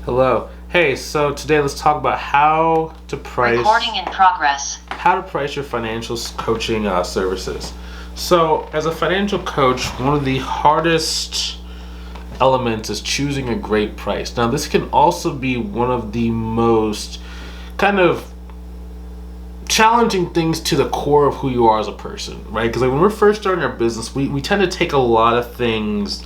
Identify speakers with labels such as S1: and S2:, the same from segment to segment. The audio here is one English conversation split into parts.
S1: Hello. Hey, so today let's talk about
S2: Recording in progress.
S1: how to price your financial coaching services. So, as a financial coach, one of the hardest elements is choosing a great price. Now, this can also be one of the most kind of challenging things to the core of who you are as a person, right? Because when we're first starting our business, we tend to take a lot of things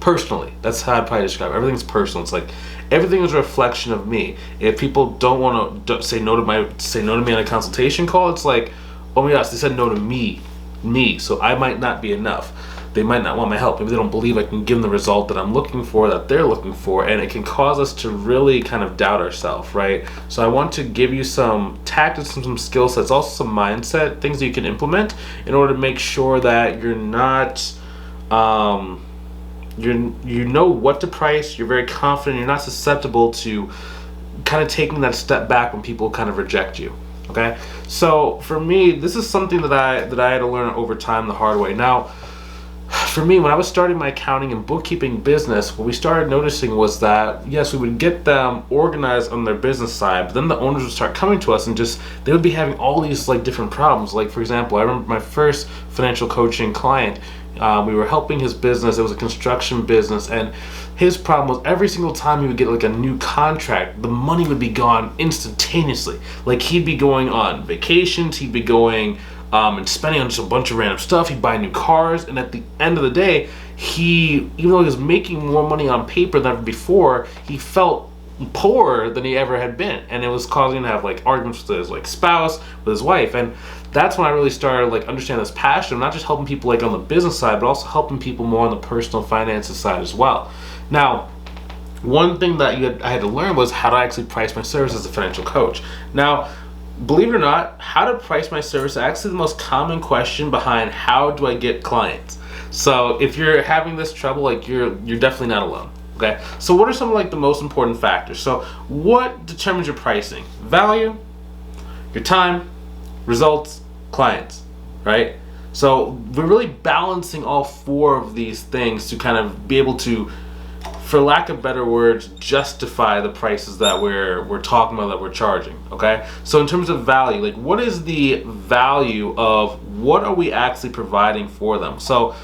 S1: personally. That's how I'd probably describe it. Everything's personal. It's like everything is a reflection of me. If people don't want to say no to me on a consultation call, it's like, oh my gosh, they said no to me, so I might not be enough. They might not want my help. Maybe they don't believe I can give them the result that I'm looking for, that they're looking for, and it can cause us to really kind of doubt ourselves, right? So I want to give you some tactics and some skill sets, also some mindset things that you can implement in order to make sure that you're not you know what to price, you're very confident, you're not susceptible to kind of taking that step back when people kind of reject you. Okay? So for me, this is something that I had to learn over time the hard way. Now, for me, when I was starting my accounting and bookkeeping business, what we started noticing was that, yes, we would get them organized on their business side, but then the owners would start coming to us and they would be having all these like different problems. Like, for example, I remember my first financial coaching client, we were helping his business. It was a construction business, and his problem was every single time he would get like a new contract, the money would be gone instantaneously. Like, he'd be going on vacations, he'd be going and spending on just a bunch of random stuff. He'd buy new cars, and at the end of the day, even though he was making more money on paper than ever before, he felt poorer than he ever had been, and it was causing him to have like arguments with his like spouse, with his wife. And that's when I really started like understanding this passion, not just helping people like on the business side, but also helping people more on the personal finances side as well. Now, one thing that I had to learn was how to actually price my service as a financial coach. Now, believe it or not, how to price my service is actually the most common question behind how do I get clients. So if you're having this trouble, like you're definitely not alone. Okay, so what are some of like the most important factors? So what determines your pricing? Value, your time, results, clients, right? So we're really balancing all four of these things to kind of be able to, for lack of better words, justify the prices that we're talking about, that we're charging. Okay, so in terms of value, like what is the value of what are we actually providing for them? So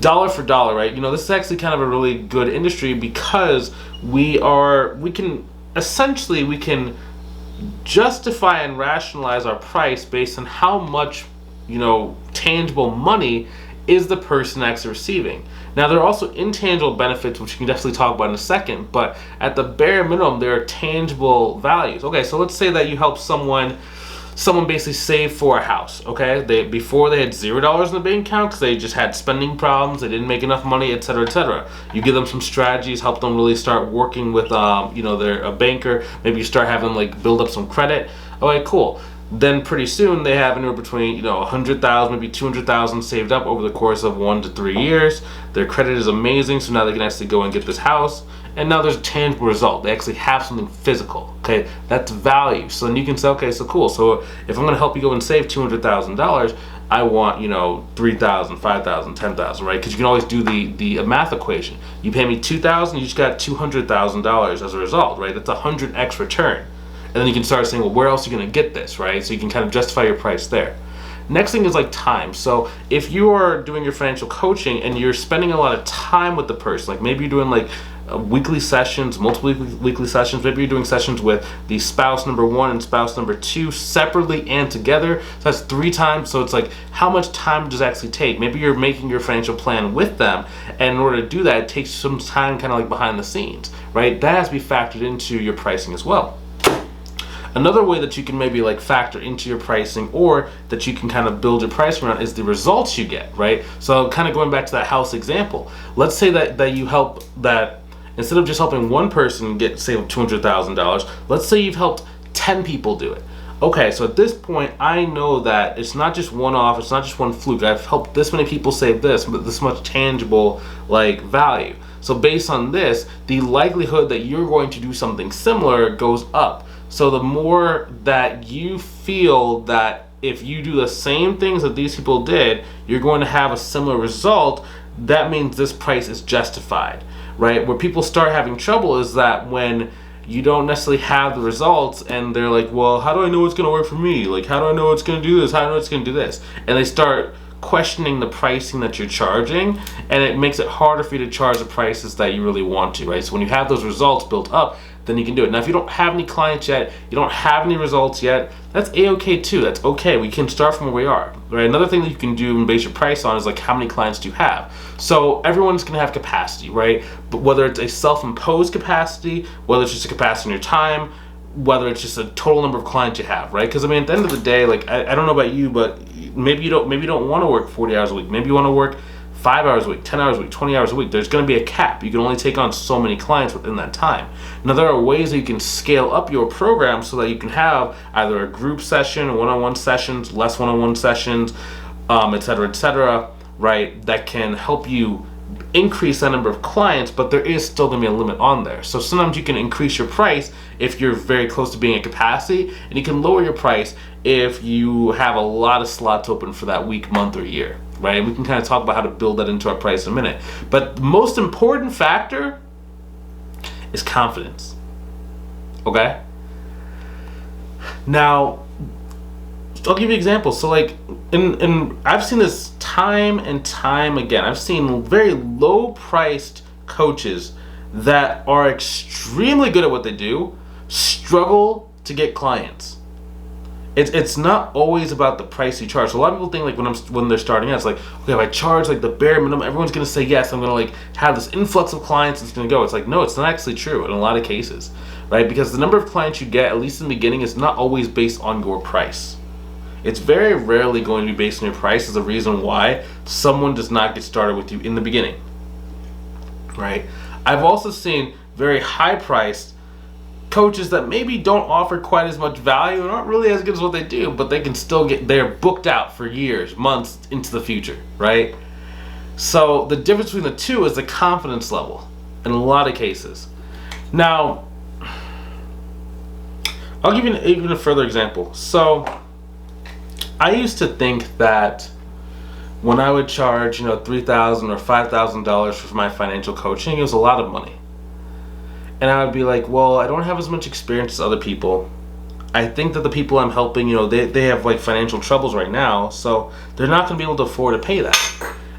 S1: dollar for dollar, right? You know, this is actually kind of a really good industry because we can justify and rationalize our price based on how much, tangible money is the person actually receiving. Now, there are also intangible benefits, which we can definitely talk about in a second, but at the bare minimum, there are tangible values. Okay, so let's say that you help someone basically save for a house. Okay, before they had $0 in the bank account because they just had spending problems, they didn't make enough money, etc., etc. You give them some strategies, help them really start working with they're a banker. Maybe you start having them like build up some credit. Okay, cool. Then pretty soon they have anywhere between 100,000, maybe 200,000 saved up over the course of 1 to 3 years. Their credit is amazing, so now they can actually go and get this house. And now there's a tangible result. They actually have something physical. Okay, that's value. So then you can say, okay, so cool. So if I'm going to help you go and save $200,000, I want 3,000, 5,000, 10,000, right? Because you can always do the math equation. You pay me 2,000, you just got $200,000 as a result, right? That's 100x return. And then you can start saying, well, where else are you going to get this, right? So you can kind of justify your price there. Next thing is like time. So if you are doing your financial coaching and you're spending a lot of time with the person, like maybe you're doing like weekly sessions, multiple weekly sessions, maybe you're doing sessions with the spouse number 1 and spouse number 2 separately and together. So that's 3 times. So it's like, how much time does it actually take? Maybe you're making your financial plan with them, and in order to do that, it takes some time kind of like behind the scenes, right? That has to be factored into your pricing as well. Another way that you can maybe like factor into your pricing, or that you can kind of build your pricing around, is the results you get, right? So kind of going back to that house example, let's say that you help that instead of just helping one person save $200,000, let's say you've helped 10 people do it. Okay, so at this point, I know that it's not just one off, it's not just one fluke. I've helped this many people save this, but this much tangible like value. So based on this, the likelihood that you're going to do something similar goes up. So the more that you feel that if you do the same things that these people did, you're going to have a similar result, that means this price is justified, right? Where people start having trouble is that when you don't necessarily have the results and they're like, well, how do I know it's going to work for me? Like, how do I know it's going to do this? How do I know it's going to do this? And they start questioning the pricing that you're charging, and it makes it harder for you to charge the prices that you really want to, right? So when you have those results built up, then you can do it. Now, if you don't have any clients yet, you don't have any results yet, that's A-okay too. That's okay. We can start from where we are, right? Another thing that you can do and base your price on is like how many clients do you have. So everyone's gonna have capacity, right? But whether it's a self-imposed capacity, whether it's just a capacity in your time, whether it's just a total number of clients you have, right? Because I mean, at the end of the day, like I don't know about you, but maybe you don't want to work 40 hours a week. Maybe you want to work 5 hours a week, 10 hours a week, 20 hours a week. There's going to be a cap. You can only take on so many clients within that time. Now, there are ways that you can scale up your program so that you can have either a group session, one-on-one sessions, less one-on-one sessions, et cetera, right? That can help you increase that number of clients, but there is still going to be a limit on there. So sometimes you can increase your price if you're very close to being at capacity, and you can lower your price if you have a lot of slots open for that week, month, or year, right? And we can kind of talk about how to build that into our price in a minute. But the most important factor is confidence, okay? Now, I'll give you examples. So like, and I've seen this time and time again. I've seen very low-priced coaches that are extremely good at what they do struggle to get clients. It's not always about the price you charge. So a lot of people think like when they're starting out, it's like, okay, if I charge like the bare minimum, everyone's gonna say yes. I'm gonna like have this influx of clients. It's gonna go. It's like, no, it's not actually true in a lot of cases, right? Because the number of clients you get, at least in the beginning, is not always based on your price. It's very rarely going to be based on your price as a reason why someone does not get started with you in the beginning, right? I've also seen very high-priced coaches that maybe don't offer quite as much value and aren't really as good as what they do, but they can still they're booked out for years, months into the future, right? So the difference between the two is the confidence level in a lot of cases. Now, I'll give you even a further example. So I used to think that when I would charge, $3,000 or $5,000 for my financial coaching, it was a lot of money. And I would be like, well, I don't have as much experience as other people. I think that the people I'm helping, they have like financial troubles right now, so they're not going to be able to afford to pay that.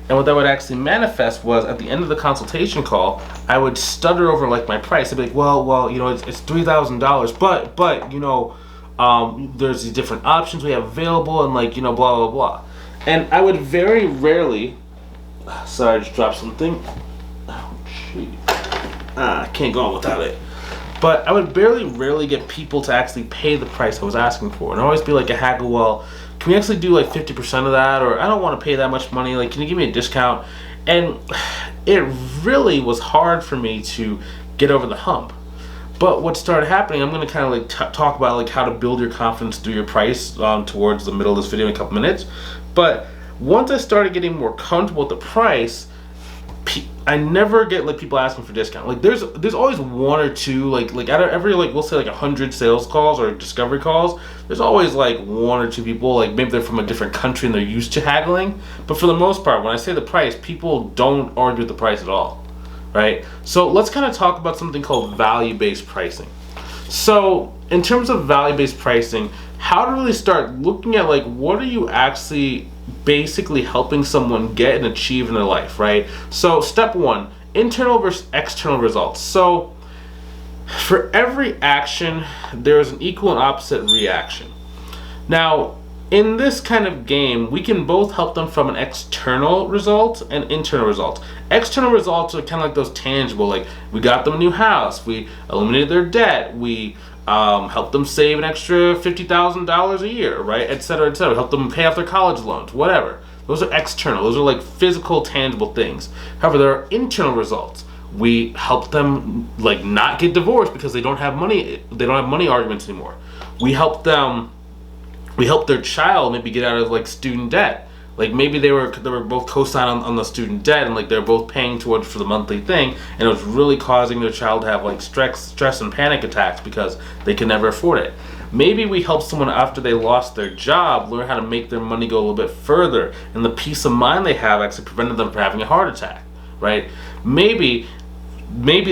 S1: And what that would actually manifest was at the end of the consultation call, I would stutter over like my price. I'd be like, well, it's $3,000, but there's these different options we have available, and like, blah, blah, blah. And I would very rarely, sorry, I just dropped something. Oh, gee. I can't go on without it. But I would rarely get people to actually pay the price I was asking for. And I'd always be like a haggle, well, can we actually do like 50% of that? Or I don't want to pay that much money. Like, can you give me a discount? And it really was hard for me to get over the hump. But what started happening, I'm going to kind of like talk about like how to build your confidence through your price towards the middle of this video in a couple minutes. But once I started getting more comfortable with the price, I never get like people asking for discount. Like there's always one or two like out of every we'll say like 100 sales calls or discovery calls, there's always like one or two people, like maybe they're from a different country and they're used to haggling. But for the most part, when I say the price, people don't argue with the price at all, right? So let's kind of talk about something called value-based pricing. So in terms of value-based pricing, how to really start looking at like what are you actually basically helping someone get and achieve in their life, right? So step one, internal versus external results. So for every action, there is an equal and opposite reaction. Now, in this kind of game, we can both help them from an external result and internal result. External results are kind of like those tangible, like we got them a new house, we eliminated their debt, we help them save an extra $50,000 a year, right, et cetera, help them pay off their college loans, whatever. Those are external. Those are like physical, tangible things. However, there are internal results. We help them like not get divorced because they don't have money. They don't have money arguments anymore. We help their child maybe get out of like student debt. Like maybe they were both co-signed on the student debt, and like they're both paying towards for the monthly thing, and it was really causing their child to have like stress and panic attacks because they could never afford it. Maybe we help someone after they lost their job learn how to make their money go a little bit further, and the peace of mind they have actually prevented them from having a heart attack, right? Maybe maybe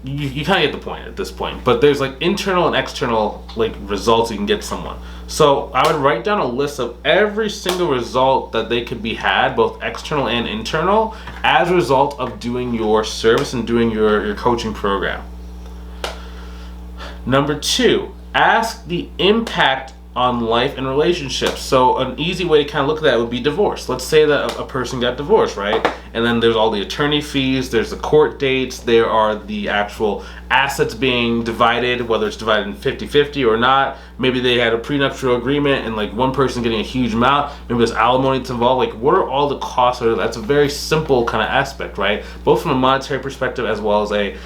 S1: you kind of get the point at this point, but there's like internal and external like results you can get someone. So I would write down a list of every single result that they could be had, both external and internal, as a result of doing your service and doing your coaching program. Number 2, ask the impact on life and relationships. So an easy way to kind of look at that would be divorce. Let's say that a person got divorced, right? And then there's all the attorney fees, there's the court dates, there are the actual assets being divided, whether it's divided in 50-50 or not. Maybe they had a prenuptial agreement and like one person getting a huge amount. Maybe there's alimony that's involved. Like, what are all the costs? That's a very simple kind of aspect, right? Both from a monetary perspective as well as a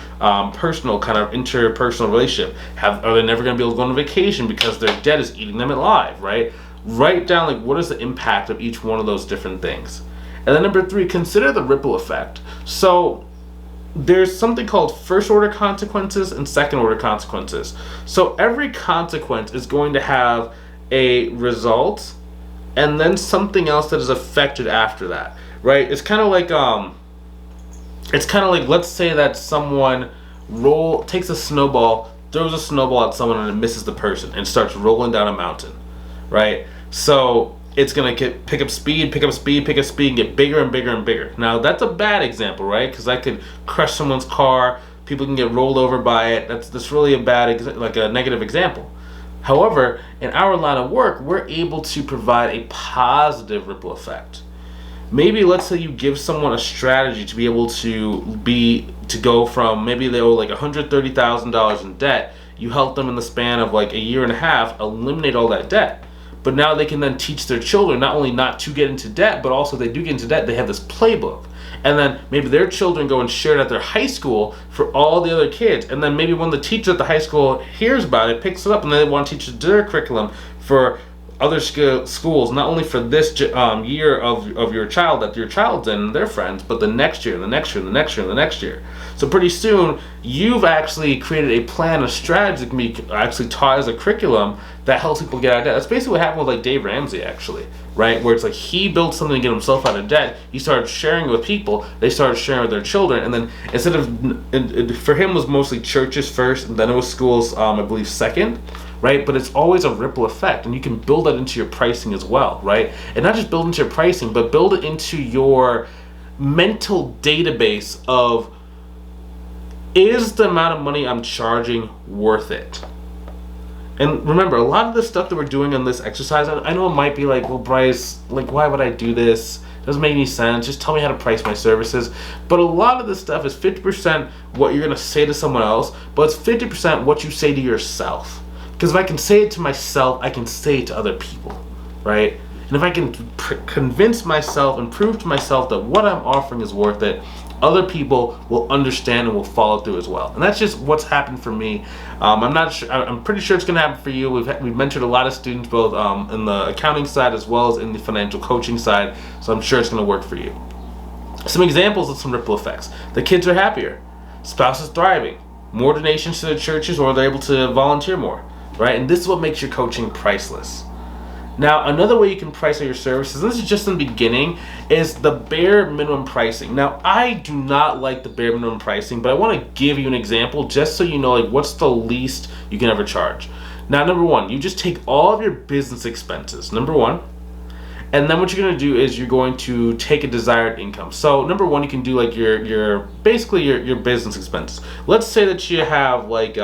S1: personal kind of interpersonal relationship. Are they never going to be able to go on vacation because their debt is eating them alive, right? Write down like what is the impact of each one of those different things. And then number 3, consider the ripple effect. So there's something called first order consequences and second order consequences. So every consequence is going to have a result and then something else that is affected after that, right? It's kind of like let's say that someone takes a snowball, throws a snowball at someone and it misses the person and starts rolling down a mountain, right? So it's going to pick up speed, and get bigger and bigger and bigger. Now, that's a bad example, right? Because that could crush someone's car. People can get rolled over by it. That's really a a negative example. However, in our line of work, we're able to provide a positive ripple effect. Maybe let's say you give someone a strategy to be able to go from, maybe they owe like $130,000 in debt. You help them in the span of like a year and a half eliminate all that debt. But now they can then teach their children not only not to get into debt, but also they do get into debt, they have this playbook. And then maybe their children go and share it at their high school for all the other kids. And then maybe when the teacher at the high school hears about it, picks it up, and then they want to teach their curriculum for other schools, not only for this year of your child that your child's in and their friends, but the next year, and the next year, and the next year, and the next year. So pretty soon, you've actually created a plan, a strategy that can be actually taught as a curriculum that helps people get out of debt. That's basically what happened with like Dave Ramsey, actually, right? Where it's like he built something to get himself out of debt. He started sharing it with people. They started sharing with their children, and then instead of, for him, it was mostly churches first, and then it was schools, I believe, second. Right? But it's always a ripple effect, and you can build that into your pricing as well, right? And not just build into your pricing, but build it into your mental database of, is the amount of money I'm charging worth it? And remember, a lot of the stuff that we're doing on this exercise, I know it might be like, well, Bryce, like, why would I do this? It doesn't make any sense. Just tell me how to price my services. But a lot of this stuff is 50% what you're going to say to someone else, but it's 50% what you say to yourself. Because if I can say it to myself, I can say it to other people, right? And if I can convince myself and prove to myself that what I'm offering is worth it, other people will understand and will follow through as well. And that's just what's happened for me. I'm not sure. I'm pretty sure it's going to happen for you. We've mentored a lot of students, both in the accounting side as well as in the financial coaching side. So I'm sure it's going to work for you. Some examples of some ripple effects: the kids are happier, spouse is thriving, more donations to the churches, or they're able to volunteer more. Right? And this is what makes your coaching priceless. Now, another way you can price out your services, and this is just in the beginning, is the bare minimum pricing. Now, I do not like the bare minimum pricing, but I want to give you an example just so you know like what's the least you can ever charge. Now, number 1, you just take all of your business expenses, number 1, and then what you're going to do is you're going to take a desired income. So, number 1, you can do like your basically your business expenses. Let's say that you have like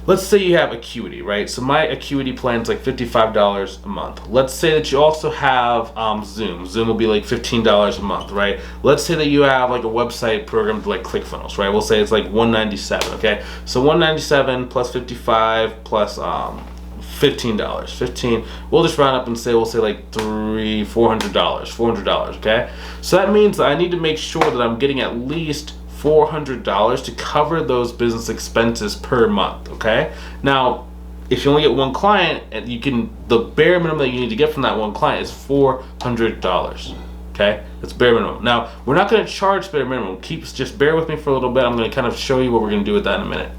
S1: let's say you have Acuity, right? So my Acuity plan is like $55 a month. Let's say that you also have Zoom. Zoom will be like $15 a month, right? Let's say that you have like a website program like ClickFunnels, right? We'll say it's like $197, okay? So $197 plus 55 plus $15. 15. We'll just round up and say, we'll say like $400, okay? So that means that I need to make sure that I'm getting at least $400 to cover those business expenses per month, okay? Now, if you only get one client, and the bare minimum that you need to get from that one client is $400, okay? That's bare minimum. Now, we're not going to charge bare minimum. Just bear with me for a little bit. I'm going to kind of show you what we're going to do with that in a minute.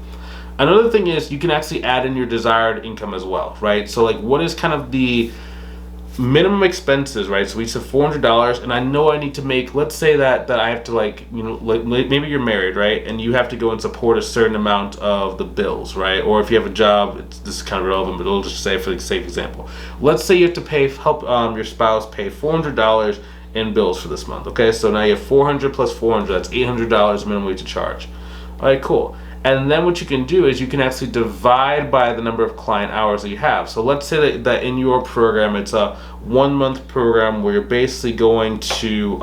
S1: Another thing is you can actually add in your desired income as well, right? So like, what is kind of the minimum expenses, right? So we said $400, and I know I need to make. Let's say that I have to, like, like maybe you're married, right? And you have to go and support a certain amount of the bills, right? Or if you have a job, this is kind of relevant, but we'll just say for the sake example. Let's say you have to help your spouse pay $400 in bills for this month. Okay, so now you have 400 plus 400. That's $800 minimum wage to charge. All right, cool. And then what you can do is you can actually divide by the number of client hours that you have. So let's say that in your program, it's a 1 month program where you're basically going to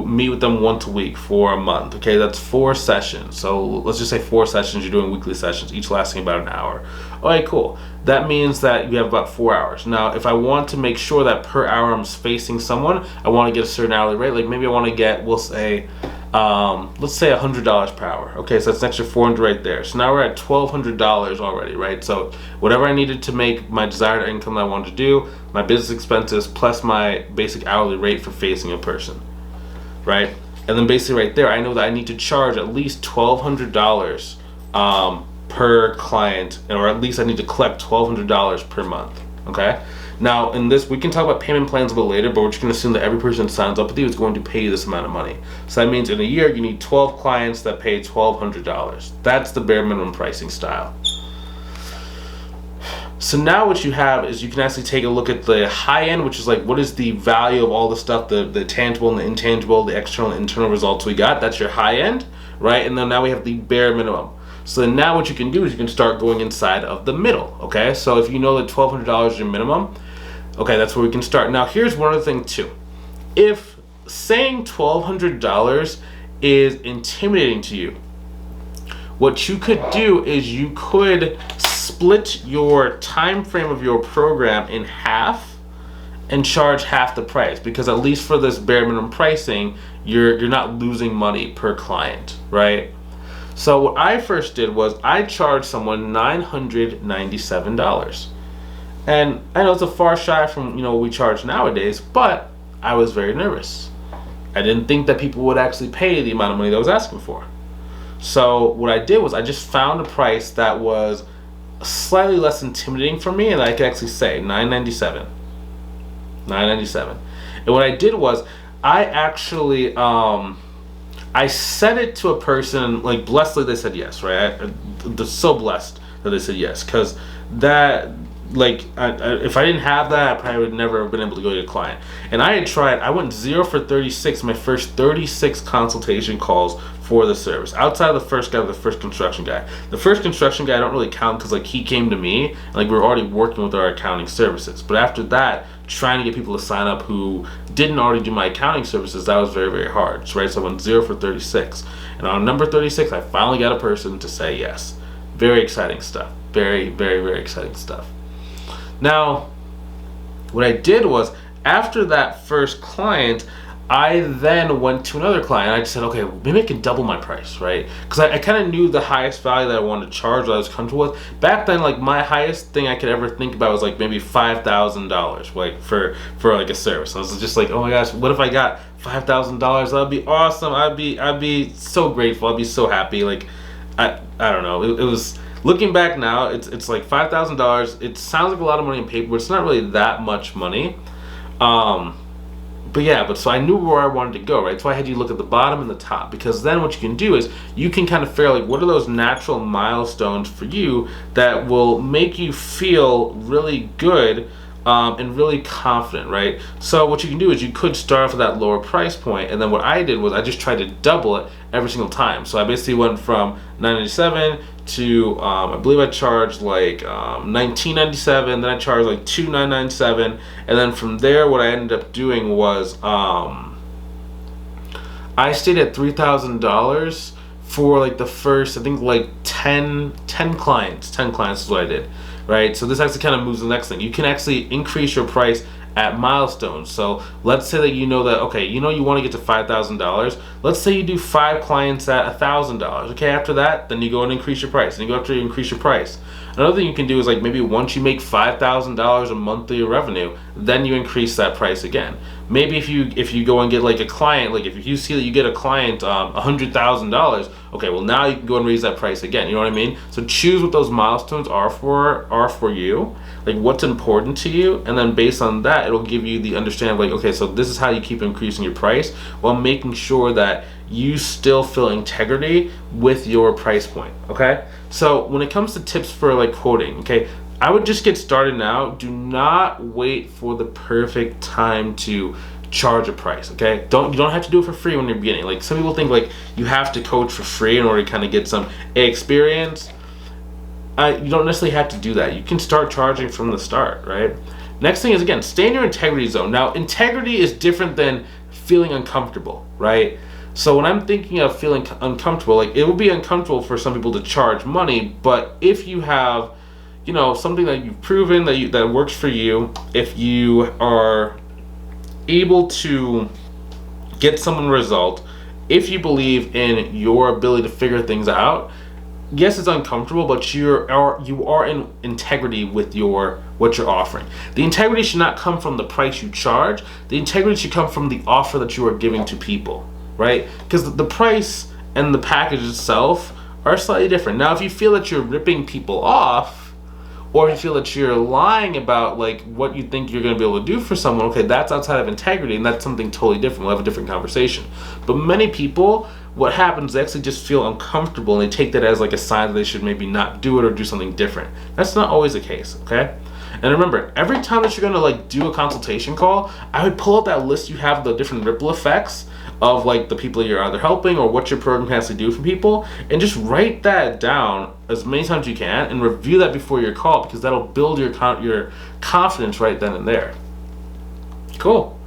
S1: meet with them once a week for a month. Okay, that's 4 sessions. So let's just say 4 sessions. You're doing weekly sessions, each lasting about an hour. All right, cool. That means that you have about 4 hours. Now, if I want to make sure that per hour I'm facing someone, I want to get a certain hourly rate. Like maybe I want to get, we'll say, let's say $100 per hour. Okay, so that's an extra 400 right there. So now we're at $1,200 already, right? So whatever I needed to make my desired income that I wanted to do, my business expenses plus my basic hourly rate for facing a person, right? And then basically right there, I know that I need to charge at least $1,200 per client, or at least I need to collect $1,200 per month. Okay. Now, in this, we can talk about payment plans a little later, but we're just going to assume that every person that signs up with you is going to pay you this amount of money. So that means in a year, you need 12 clients that pay $1,200. That's the bare minimum pricing style. So now what you have is you can actually take a look at the high end, which is like, what is the value of all the stuff, the tangible and the intangible, the external and internal results we got. That's your high end, right? And then now we have the bare minimum. So then now what you can do is you can start going inside of the middle, okay? So if you know that $1,200 is your minimum, okay, that's where we can start. Now here's one other thing too. If saying $1,200 is intimidating to you, what you could do is you could split your time frame of your program in half and charge half the price, because at least for this bare minimum pricing, you're not losing money per client, right? So what I first did was I charged someone $997. And I know it's a far shy from, what we charge nowadays, but I was very nervous. I didn't think that people would actually pay the amount of money that I was asking for. So what I did was I just found a price that was slightly less intimidating for me, and I could actually say $997. And what I did was I actually I said it to a person, like, blessedly they said yes, right? They're so blessed that they said yes, because that, like, if I didn't have that, I probably would never have been able to go to a client. And I had tried, I went 0 for 36, my first 36 consultation calls for the service. Outside of the first guy, the first construction guy. The first construction guy I don't really count because, like, he came to me, and, like, we were already working with our accounting services. But after that, trying to get people to sign up who didn't already do my accounting services, that was very, very hard. So, right, so I went 0 for 36. And on number 36, I finally got a person to say yes. Very exciting stuff. Very, very, very exciting stuff. Now, what I did was, after that first client, I then went to another client. I just said, okay, maybe I can double my price, right? Because I kind of knew the highest value that I wanted to charge, that I was comfortable with. Back then, like, my highest thing I could ever think about was like maybe $5,000, like for like a service. I was just like, oh my gosh, what if I got $5,000? That'd be awesome. I'd be so grateful. I'd be so happy. Like, I don't know. It was, looking back now, it's like $5,000. It sounds like a lot of money in paper, but it's not really that much money. But yeah, so I knew where I wanted to go, right? That's why I had you look at the bottom and the top, because then what you can do is you can kind of figure out, like, what are those natural milestones for you that will make you feel really good and really confident, right? So what you can do is you could start off at that lower price point, and then what I did was I just tried to double it every single time. So I basically went from $997 to I believe I charged like $19.97, then I charged like $2,997, and then from there what I ended up doing was I stayed at $3,000 for like the first, I think, like 10 clients. 10 clients is what I did, right? So this actually kind of moves to the next thing. You can actually increase your price at milestones. So let's say that you know that, okay, you want to get to $5,000. Let's say you do 5 clients at $1,000. Okay, after that, then you go and increase your price, and you go after you increase your price. Another thing you can do is like maybe once you make $5,000 a monthly revenue, then you increase that price again. Maybe if you go and get like a client, like if you see that you get a client $100,000, okay, well now you can go and raise that price again. You know what I mean? So choose what those milestones are for you, like what's important to you, and then based on that, it'll give you the understanding of like, okay, so this is how you keep increasing your price while making sure that you still feel integrity with your price point. Okay, so when it comes to tips for like quoting, okay, I would just get started now. Do not wait for the perfect time to charge a price. Okay, you don't have to do it for free when you're beginning. Like some people think like you have to coach for free in order to kind of get some experience. You don't necessarily have to do that. You can start charging from the start, right? Next thing is, again, stay in your integrity zone. Now, integrity is different than feeling uncomfortable, right? So when I'm thinking of feeling uncomfortable, like it would be uncomfortable for some people to charge money, but if you have, you know, something that you've proven that works for you, if you are able to get someone a result, if you believe in your ability to figure things out, yes, it's uncomfortable, but you are in integrity with what you're offering. The integrity should not come from the price you charge. The integrity should come from the offer that you are giving to people, right? Because the price and the package itself are slightly different. Now, if you feel that you're ripping people off, or if you feel that you're lying about like what you think you're going to be able to do for someone, okay, that's outside of integrity, and that's something totally different. We'll have a different conversation. But many people, what happens, they actually just feel uncomfortable and they take that as like a sign that they should maybe not do it or do something different. That's not always the case, okay? And remember, every time that you're going to like do a consultation call, I would pull out that list you have, the different ripple effects of like the people you're either helping or what your program has to do for people, and just write that down as many times as you can and review that before your call, because that'll build your confidence right then and there. Cool.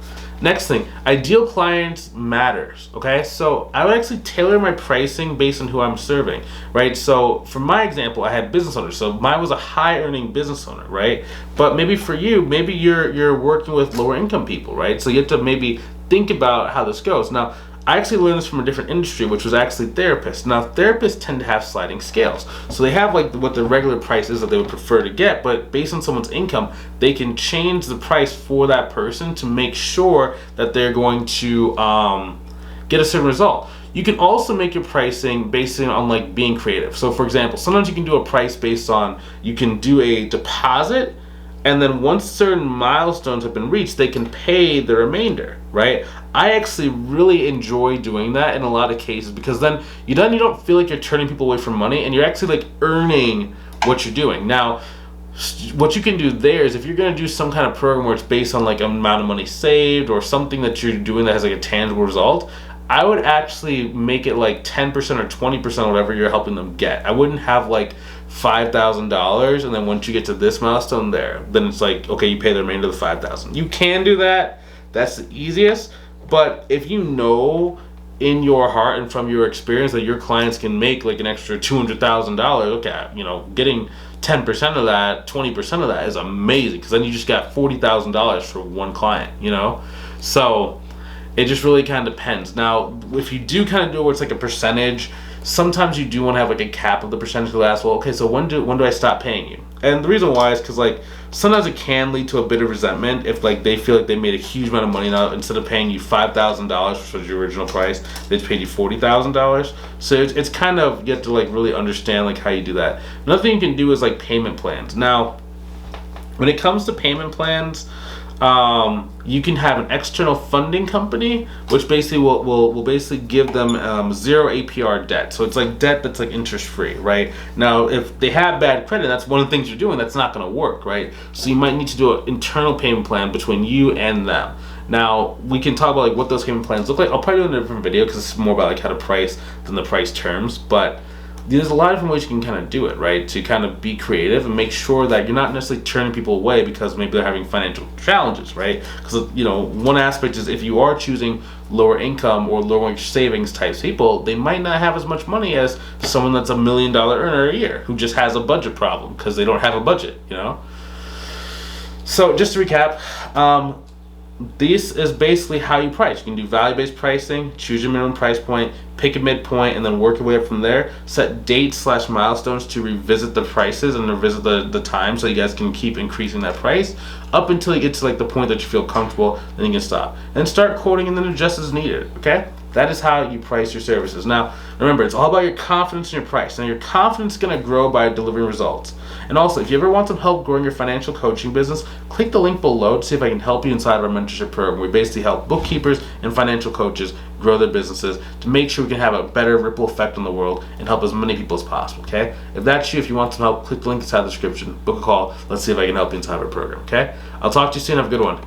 S1: Next thing, ideal clients matters, okay? So I would actually tailor my pricing based on who I'm serving, right? So for my example, I had business owners. So mine was a high earning business owner, right? But maybe for you, maybe you're working with lower income people, right? So you have to maybe think about how this goes. Now, I actually learned this from a different industry, which was actually therapists. Now, therapists tend to have sliding scales. So they have like what the regular price is that they would prefer to get, but based on someone's income, they can change the price for that person to make sure that they're going to get a certain result. You can also make your pricing based on like being creative. So for example, sometimes you can do a price based on, you can do a deposit, and then once certain milestones have been reached, they can pay the remainder, right? I actually really enjoy doing that in a lot of cases, because then you don't feel like you're turning people away from money, and you're actually like earning what you're doing. Now, what you can do there is if you're going to do some kind of program where it's based on like an amount of money saved or something that you're doing that has like a tangible result, I would actually make it like 10% or 20% of whatever you're helping them get. I wouldn't have like $5,000 and then once you get to this milestone there, then it's like, okay, you pay the remainder of the $5,000. You can do that. That's the easiest. But if you know in your heart and from your experience that your clients can make like an extra $200,000, okay, you know, getting 10% of that, 20% of that is amazing, because then you just got $40,000 for one client, you know? So it just really kind of depends. Now, if you do kind of do it where it's like a percentage, sometimes you do want to have like a cap of the percentage to ask, well, okay, so when do I stop paying you? And the reason why is because like sometimes it can lead to a bit of resentment if like they feel like they made a huge amount of money. Now instead of paying you $5,000, which was your original price, they just paid you $40,000. So it's kind of, you have to like really understand like how you do that. Another thing you can do is like payment plans. Now, when it comes to payment plans, you can have an external funding company, which basically will basically give them 0 APR debt. So it's like debt that's like interest free, right? Now, if they have bad credit, that's one of the things you're doing, that's not going to work, right? So you might need to do an internal payment plan between you and them. Now, we can talk about like what those payment plans look like. I'll probably do it in a different video because it's more about like how to price than the price terms, but there's a lot of different ways you can kind of do it, right? To kind of be creative and make sure that you're not necessarily turning people away because maybe they're having financial challenges, right? Because, you know, one aspect is if you are choosing lower income or lower savings types people, they might not have as much money as someone that's $1 million earner a year who just has a budget problem because they don't have a budget, you know? So just to recap, this is basically how you price. You can do value-based pricing, choose your minimum price point, pick a midpoint, and then work your way up from there. Set dates/milestones to revisit the prices and revisit the time, so you guys can keep increasing that price up until you get to like the point that you feel comfortable. Then you can stop and start quoting and then adjust as needed. Okay, that is how you price your services. Now remember, it's all about your confidence in your price. Now your confidence is going to grow by delivering results. And also, if you ever want some help growing your financial coaching business, click the link below to see if I can help you inside of our mentorship program. We basically help bookkeepers and financial coaches grow their businesses to make sure we can have a better ripple effect on the world and help as many people as possible. Okay, if that's you, if you want some help, click the link inside the description, book a call. Let's see if I can help you inside of our program. Okay, I'll talk to you soon. Have a good one.